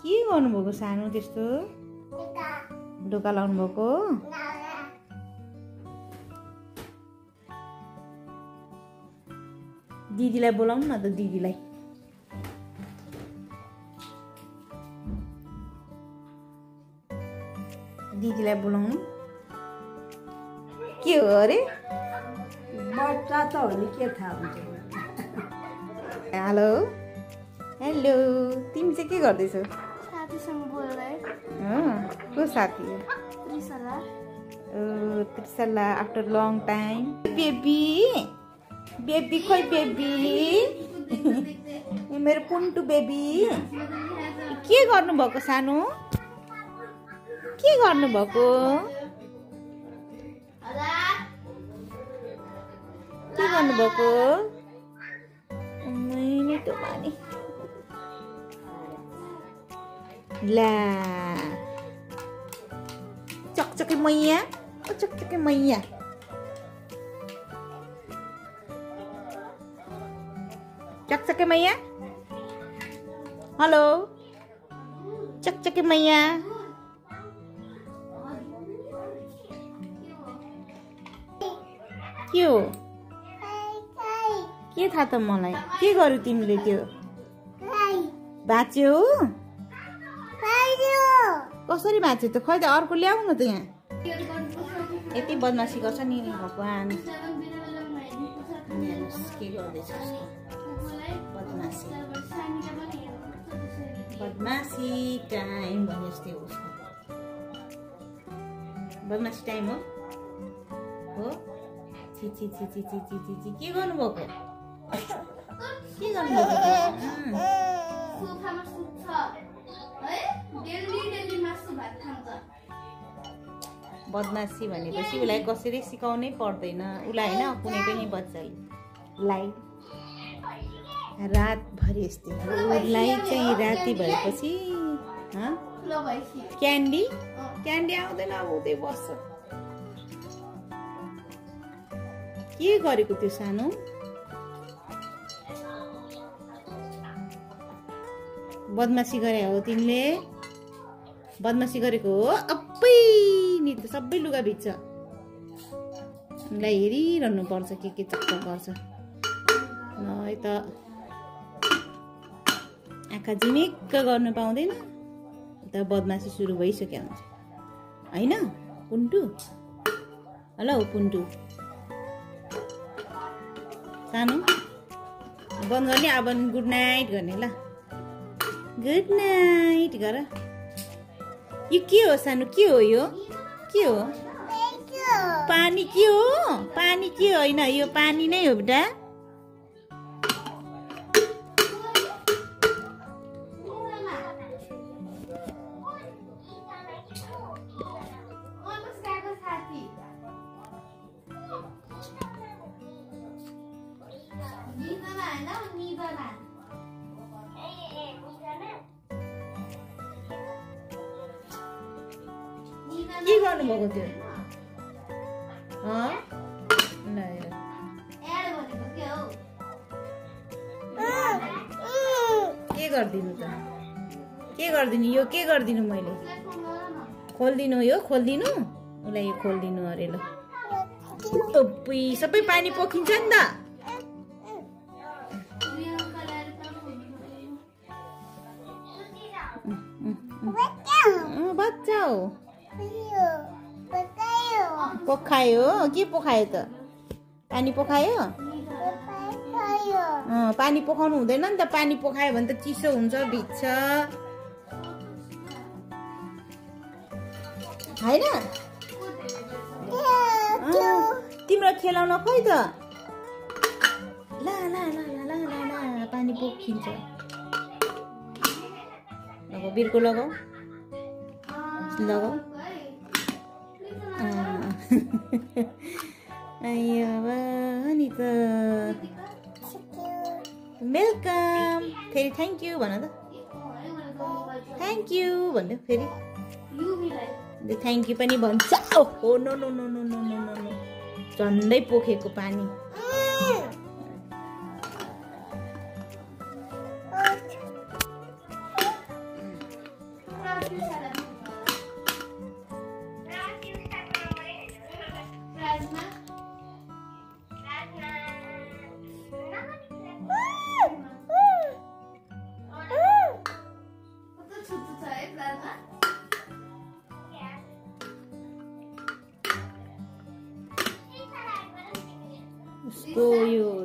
के गर्नुभएको सानो त्यस्तो ढोका लाउनु भएको दिदीलाई बोलाउनु न त दिदीलाई बोलाउनु के हो अरे बच्चा त हो नि के थाहा हुन्छ हेलो हेलो तिमी चाहिँ के गर्दैछौ साथीसँग बोल्दै को साथी हो Trishala Trishala after long time baby baby खोइ बेबी मेरो पुन्टु बेबी के गर्नुभएको सानो के गर्नुभएको के गर्नुभएको मिठो पानी ला चकचके मैया चकचके मैया चकचके मैया हेलो चकचके मैया के हो के थाहा त मलाई के गर्यौ तिमीले त्यो भाँच्यो कसरी भाँच्यो त खै त अर्को ल्याऊ न त यहाँ यति बदमासी गर्छ नि भगवान के गर्दैछ बदमासी बदमासी टाइम भने जस्तै हो बदमासी टाइम हो छि छि छि छि छि छि छि के गर्नुभएको के गर्नुभएको सोफामा सुत्छ है डेली डेली मासु भात खान्छ बदमासी भनेपछि उसलाई कसरी सिकाउनै पर्दैन उसलाई होइन कुनै पनि बच्चालाई रातभरि यस्तै उसलाई चाहिँ राति भएपछि क्यान्डी क्यान्डी आउँदैन अब उतै बस्छ के गरेको त्यो सानो बदमासी गरे हो तिमीले बदमासी गरेको हो अप्पै नि त सबै लुगा भिज्छ उसलाई हेरिरहनु पर्छ के चक्क गर्छ नभए त आँखा झिमिक्क गर्नु पाउँदैन त बदमासी सुरु भइसक्यो हुन्छ होइन पुन्टु हेलो पुन्टु सानो बन्द गर्ने अब गुड नाइट गर्ने ल गुड नाइट गर यो के हो सानो के हो यो के हो पानी के हो पानी के होइन यो पानी नै हो बेटा के गर्नुभएको थियो के गरिदिनु त के गरिदिनु यो के गरिदिनु मैले खोलिदिनु यो खोलिदिनु उसलाई यो खोलिदिनु अरे ल सबै पानी पोखिन्छ नि त बच्चा हो पोखायो के पोखायो त पानी पोखायो पानी पोखाउनु हुँदैन नि त पानी पोखायो भने त चिसो हुन्छ भिज्छ हैन तिम्रो खेलाउन खोइ त ला ला ला ला ला ला पानी पोखिन्छ लगाऊ बिर्को लगाऊ लगाऊ अయ్యో नि त वेलकम फेरि थ्याङ्क यू भन त थ्याङ्क यू भन्नु फेरि थ्याङ्क यू पनि भन्छ ओहो no no no no no no no झन्डै पोखेको पानी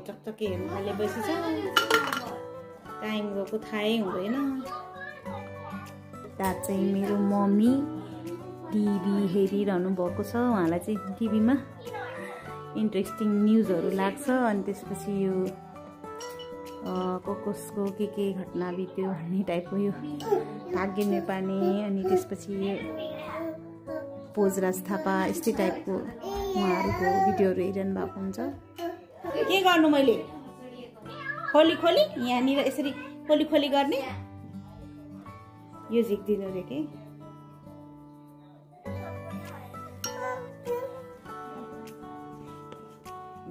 चकचके हेर्नु थालेपछि छ टाइम गएको थाहै हुँदैन। दा चाहिँ मेरो मम्मी टिभी हेरिरहनु भएको छ। उहाँलाई चाहिँ टिभीमा इन्ट्रेस्टिङ न्युजहरू लाग्छ। अनि त्यसपछि यो कसको के घटना बित्यो भन्ने टाइपको यो भाग्य नेपाली अनि त्यसपछि यो पोजराज थापा यस्तै टाइपको उहाँहरूको भिडियोहरू हेरिरहनु भएको हुन्छ। के गर्नु मैले खोली खोली यहाँनिर यसरी खोली खोली गर्ने यो झिक्दिनु रे के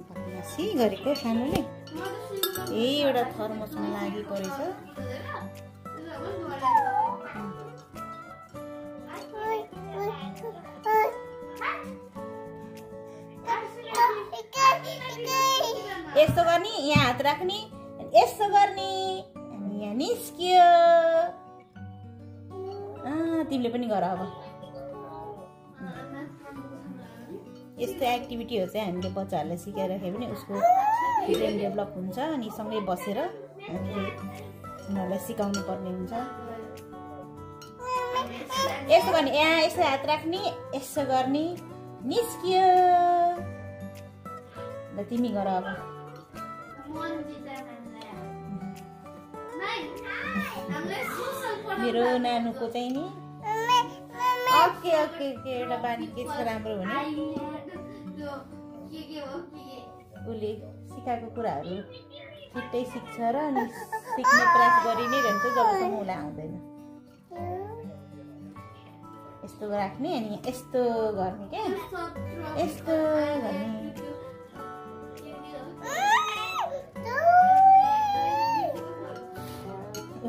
बदमासी गरेको सानोले एउटा थर्मसमा लागि परेछ। यस्तो गर्ने यहाँ हात राख्ने यस्तो गर्ने अनि यहाँ निस्कियो। तिमीले पनि गर अब। यस्तो एक्टिभिटीहरू चाहिँ हामीले बच्चाहरूलाई सिकाइराख्यो भने उसको ब्रेन डेभलप हुन्छ। अनि सँगै बसेर हामीले उनीहरूलाई सिकाउनु पर्ने हुन्छ। यस्तो गर्ने यहाँ यस्तो हात राख्ने यस्तो गर्ने निस्कियो। ल तिमी गर अब। मेरो नानुको चाहिँ नि ओके ओके ओके एउटा बानी के छ राम्रो हुने उसले सिकाएको कुराहरू छिट्टै सिक्छ र अनि सिक्ने प्रयास गरि नै रहन्छ जबसम्म उसलाई आउँदैन। यस्तो राख्ने अनि यस्तो गर्ने क्या यस्तो गर्ने।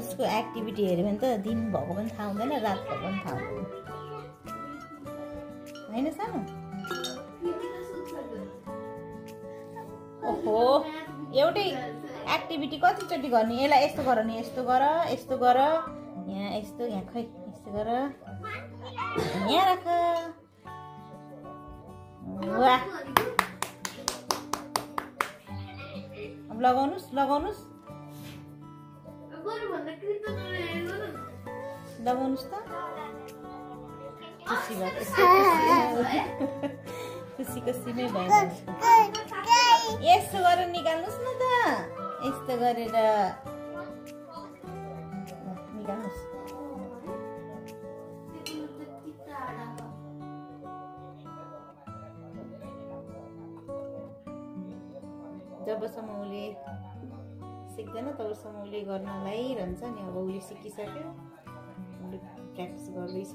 उसको एक्टिभिटी हेऱ्यो भने त दिन भएको पनि थाहा हुँदैन रात भएको पनि थाहा हुँदैन होइन सानो। ओहो एउटै एक्टिभिटी कतिचोटि गर्ने यसलाई यस्तो गर नि यस्तो गर यस्तो गर यहाँ यस्तो यहाँ खै यस्तो गर यहाँ राख। वाह अब लगाउनुस् लगाउनुस् लगाउनुस् त खुसी भयो खुसी खुसीमै भयो। यस्तो गरेर निकाल्नुहोस् न त यस्तो गरेर निकाल्नुहोस्। जबसम्म उसले सिक्दैन तबसम्म उसले गर्न लागिरहन्छ नि। अब उसले सिकिसक्यो उसले प्र्याक्टिस गर्दैछ।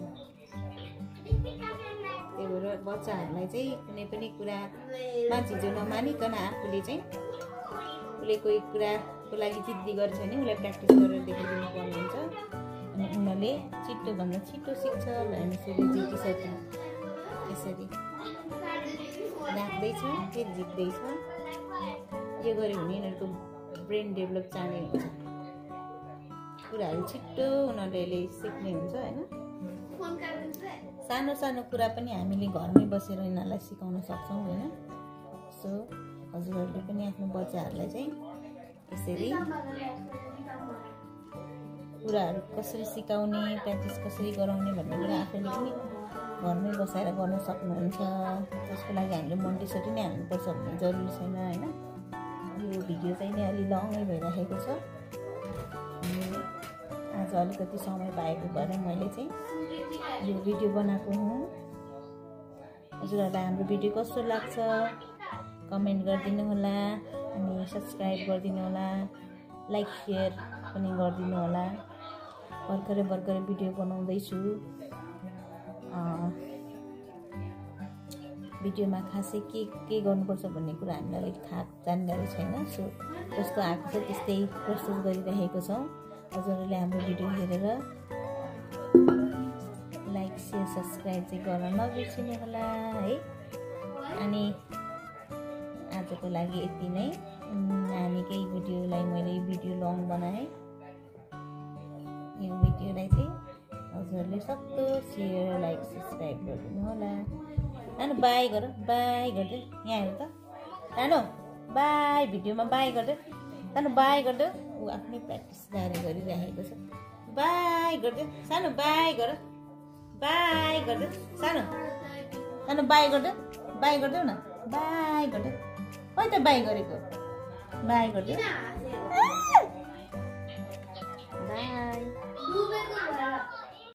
त्यही भएर बच्चाहरूलाई चाहिँ कुनै पनि कुरामा झिझो नमानिकन आफूले चाहिँ उसले कोही कुराको लागि जिद्दी गर्छ भने उसलाई प्र्याक्टिस गरेर देखाइदिनु पर्ने हुन्छ। अनि उनीहरूले छिटोभन्दा छिटो सिक्छ। भनेपछि उसले जितिसक्यो यसरी राख्दैछ फेरि जित्दैछ। यो गऱ्यो भने यिनीहरूको ब्रेन डेभलप चाँडै हुन्छ। कुराहरू छिट्टो उनीहरूले सिक्ने हुन्छ होइन। सानो सानो कुरा पनि हामीले घरमै बसेर यिनीहरूलाई सिकाउन सक्छौँ होइन। सो हजुरहरूले पनि आफ्नो बच्चाहरूलाई चाहिँ यसरी कुराहरू कसरी सिकाउने प्र्याक्टिस कसरी गराउने भन्ने कुरा आफैले पनि घरमै बसाएर गर्न सक्नुहुन्छ। त्यसको लागि हामीले मन्टेसरी नै हाल्नुपर्छ भन्ने जरुरी छैन होइन। यो भिडियो चाहिँ नि अलि लङै भइराखेको छ। आज अलिकति समय पाएको भएर मैले चाहिँ यो भिडियो बनाएको हुँ। हजुरहरूलाई हाम्रो भिडियो कस्तो लाग्छ कमेन्ट गरिदिनु होला। अनि सब्सक्राइब गरिदिनु होला। लाइक सेयर पनि गरिदिनु होला। भर्खरै भिडियो बनाउँदैछु। भिडियोमा खासै के गर्नुपर्छ भन्ने कुरा हामीलाई अलिक थाहा जानकारी छैन। सो जस्तो आएको छ त्यस्तै प्रस्तुत गरिरहेको छौँ। हजुरहरूले हाम्रो भिडियो हेरेर लाइक सेयर सब्सक्राइब चाहिँ गर्न नबिर्सिनु होला है। अनि आजको लागि यति नै। नानीकै भिडियोलाई मैले भिडियो लङ बनाएँ। यो भिडियोलाई चाहिँ हजुरहरूले सक्दो सेयर लाइक सब्सक्राइब गरिदिनु होला। नानु बाई गर बाई गर्दै यहाँ हेर त नानु। बाई भिडियोमा बाई गर्दै सानो बाई गर्दै ऊ आफ्नै प्र्याक्टिस गरिरहेको छ बाई गर्दै सानो बाई गर बाई गर्दै सानो सानो बाई गर्दै न बाई गर्दै खै त बाई गरेको बाई गर्दै बाई